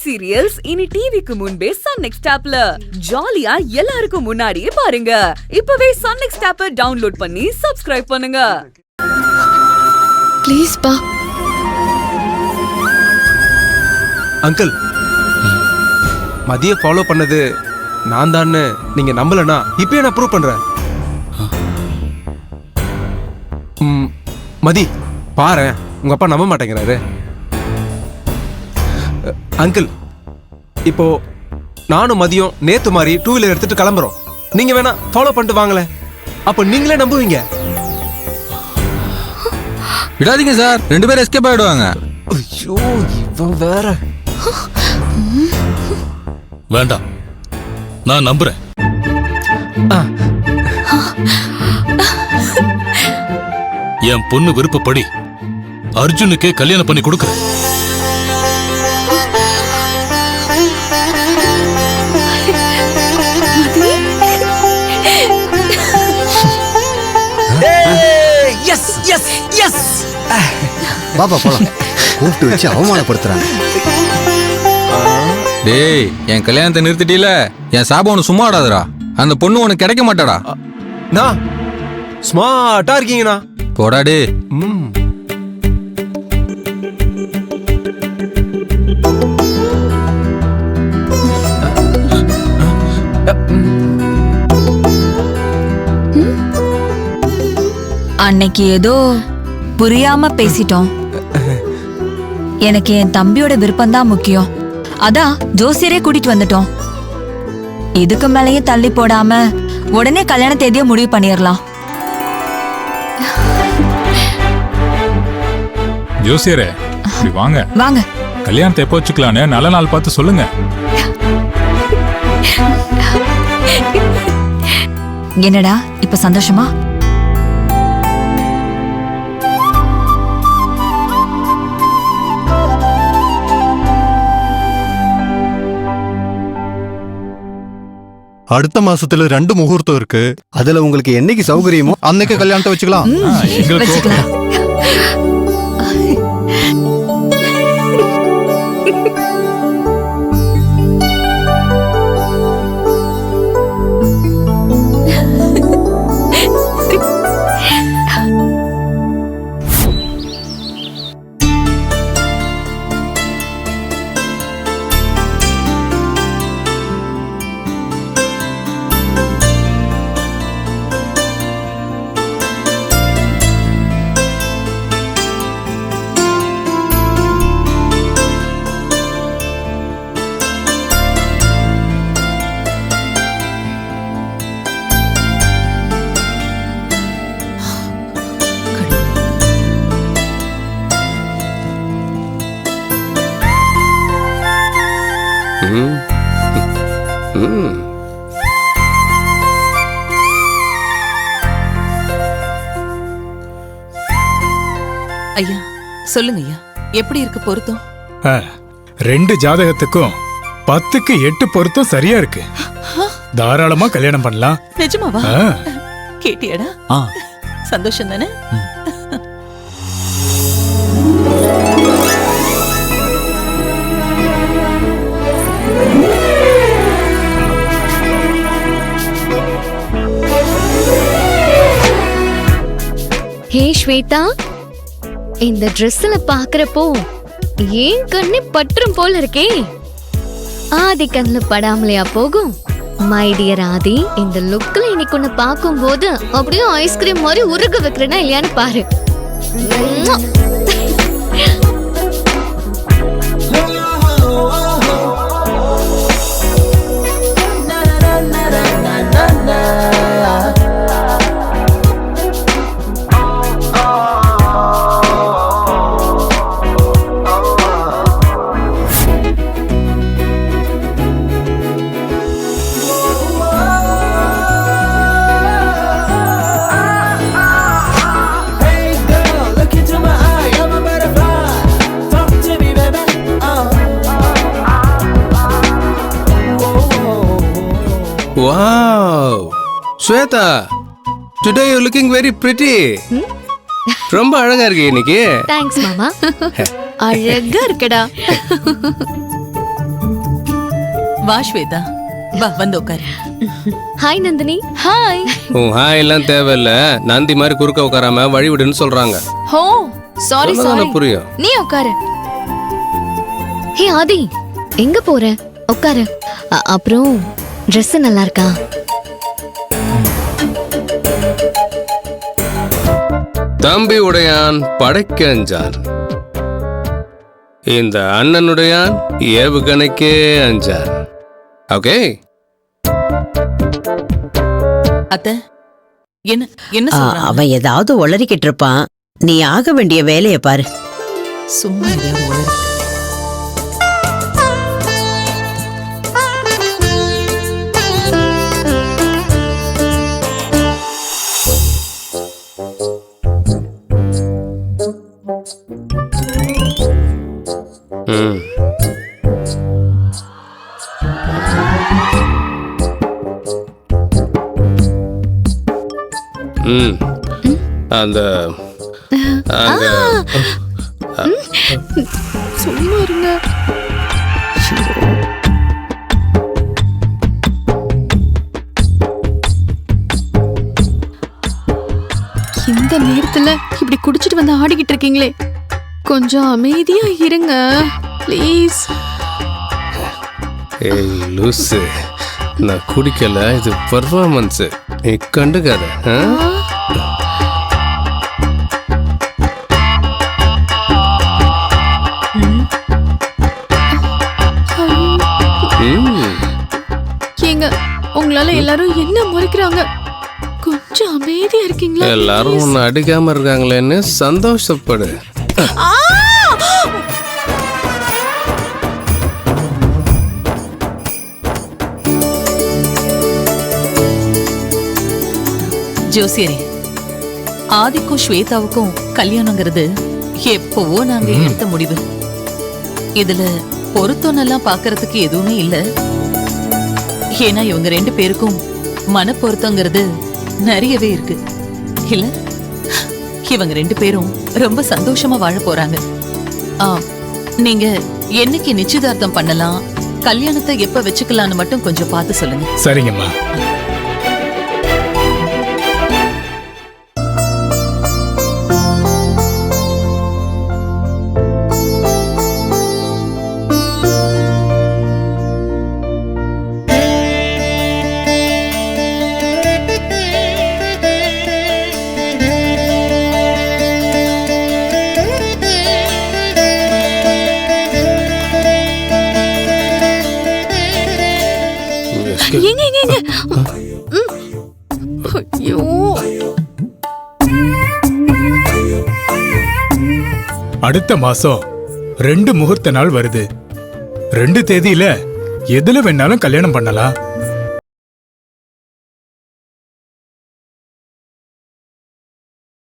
Hit serials இனி டிவிக்கு முன்பே சன் நெக்ஸ்ட் ஆப்ல ஜாலியா எல்லாருக்கும் முன்னாடியே பாருங்க. இப்பவே சன் நெக்ஸ்ட் ஆப்பை டவுன்லோட் பண்ணி சப்ஸ்கிரைப் பண்ணுங்க. ப்ளீஸ் பா. அங்கிள், மதிய ஃபாலோ பண்ணது நான் தான் நீங்க நம்பலனா இப்பயே நான் ப்ரூவ் பண்றேன். மதி பாரு, உங்க அப்பா நம்ப மாட்டேங்கிறாரு. அங்கிள், இப்போ நானும் மதியம் நேத்து மாதிரி 2 வீலர் எடுத்துட்டு கிளம்புறோம். நீங்க வேணா ஃபாலோ பண்ணிட்டு வாங்களே, அப்ப நீங்களே நம்புவீங்க. விடாதீங்க சார், 2 பேரும் எஸ்கேப் ஆயிடுவாங்க. ஐயோ, இவன் வேற. வேண்டாம், நான் நம்புறேன். என் பொண்ணு விருப்பப்படி அர்ஜுனுக்கே கல்யாணம் பண்ணி கொடுக்கிறேன். பாப்பா போலாம். கூப்பிட்டு வச்சு அவமானப்படுத்துறாங்க. டேய், என் கல்யாணத்தை நிறுத்திட்டீல, என் சாபம் உனக்கு சும்மா ஆடாதடா. அந்த பொண்ணு உனக்கு கிடைக்க மாட்டாடா. நான் ஸ்மார்ட்டா இருக்கீங்கண்ணா. போடா டே. அன்னைக்கு ஏதோ புரியாம பேசிட்டோம். எனக்கு என் தம்பியோட விருப்பம் தான் முக்கியம். அதான் ஜோசியரே கூட்டிட்டு வந்துட்டோம். இதுக்கு மேலேயே தள்ளி போடாம உடனே கல்யாண தேதியை முடிவு பண்ணிடலாம். ஜோசியரே, இப்படி வாங்க. வாங்க. கல்யாணத்தை எப்போ வச்சுக்கலான்னு நல்ல நாள் பார்த்து சொல்லுங்க. என்னடா இப்ப சந்தோஷமா? அடுத்த மாசத்துல 2 முகூர்த்தம் இருக்கு. அதுல உங்களுக்கு என்னைக்கு சௌகரியமோ அன்னைக்கு கல்யாணத்தை வச்சுக்கலாம். வச்சுக்கலாம். ஐயா சொல்லுங்க ஐயா, எப்படி இருக்கு பொருத்தம்? 2 ஜாதகத்துக்கும் 10க்கு 8 பொருத்தம் சரியா இருக்கு. தாராளமா கல்யாணம் பண்ணலாம். நிஜமாவா? கேட்டியாடா? சந்தோஷம் தானே? ஹே ஸ்வேதா, இந்த ட்ரெஸ்ல பாக்குறப்போ ஏன் கண்ணு பற்றும் போல இருக்கே. ஆதி கண்ணுல படாமலையா போகும்? மை டியர் ஆதி, இந்த லுக்ல இன்னைக்கு ஒன்னு பார்க்கும் போது அப்படியே ஐஸ்கிரீம் மாதிரி உருக வைக்கிறேன்னா இல்லையான்னு பாரு. Wow, Shweta, today you're looking very pretty. ரொம்ப அழகா இருக்கு இன்னைக்கு. தேங்க்ஸ் மாமா. அழகா இருக்கடா. வா ஸ்வேதா, வா வந்து உட்காரு. ஹாய் நந்தினி. ஹாய். ஹாய் எல்லாம் தேவையில்ல, நந்தி மாதிரி குறுக்க உட்காராம வழி விடுன்னு சொல்றாங்க. ஹோ சாரி சாரி. புரியும். நீ உட்காரு. ஹே ஆதி, எங்க போற? உட்காரு. அப்புறம் Dress நல்லா இருக்கா? தம்பி உடையான் படைக்க அஞ்சான், இந்த அண்ணனுடையான் ஏவுகணைக்கே அஞ்சான். ஓகே அத்தை, என்ன என்ன சொல்றான்? அவன் ஏதாவது உளறிக்கிட்டு இருப்பான். நீ ஆக வேண்டிய வேலைய பாரு. சும்மா எதையாவது உளறு. அந்த சும்மா இருங்க. இந்த நேரத்துல இப்படி குடிச்சிட்டு வந்து ஆடிக்கிட்டு இருக்கீங்களே, கொஞ்சம் அமைதியா இருங்க ப்ளீஸ். ஏய் லூசு, நான் குடிக்கல, இது பெர்ஃபார்மன்ஸ், நீ கண்டுக்காத. ஏங்க, உங்களால எல்லாரும் என்ன முறைக்கிறாங்க? கொஞ்சம் அமைதியா இருக்கீங்களா? எல்லாரும் உன்னை அடிக்காம இருக்காங்களேன்னு சந்தோஷப்படு. ஜோசியரே, ஆதிக்கும் ஸ்வேதாவுக்கும் கல்யாணங்கிறது எப்பவோ நாங்க எடுத்த முடிவு. இதுல பொருத்தம் பாக்குறதுக்கு எதுவுமே இல்ல. ஏன்னா இவங்க 2 பேருக்கும் மன பொருத்தங்கிறது நிறையவே இருக்கு இல்ல. இவங்க 2 பேரும் ரொம்ப சந்தோஷமா வாழ போறாங்க. நீங்க என்னைக்கு நிச்சயதார்த்தம் பண்ணலாம், கல்யாணத்தை எப்ப வச்சுக்கலாம்னு மட்டும் கொஞ்சம் பார்த்து சொல்லுங்க. சரிங்கம்மா. ஏங்க ஏங்க ஏங்க. ஐயோ, அடுத்த மாசம் 2 முகூர்த்த நாள் வருது. 2 தேதியில எதுல வேணாலும் கல்யாணம் பண்ணலாம்.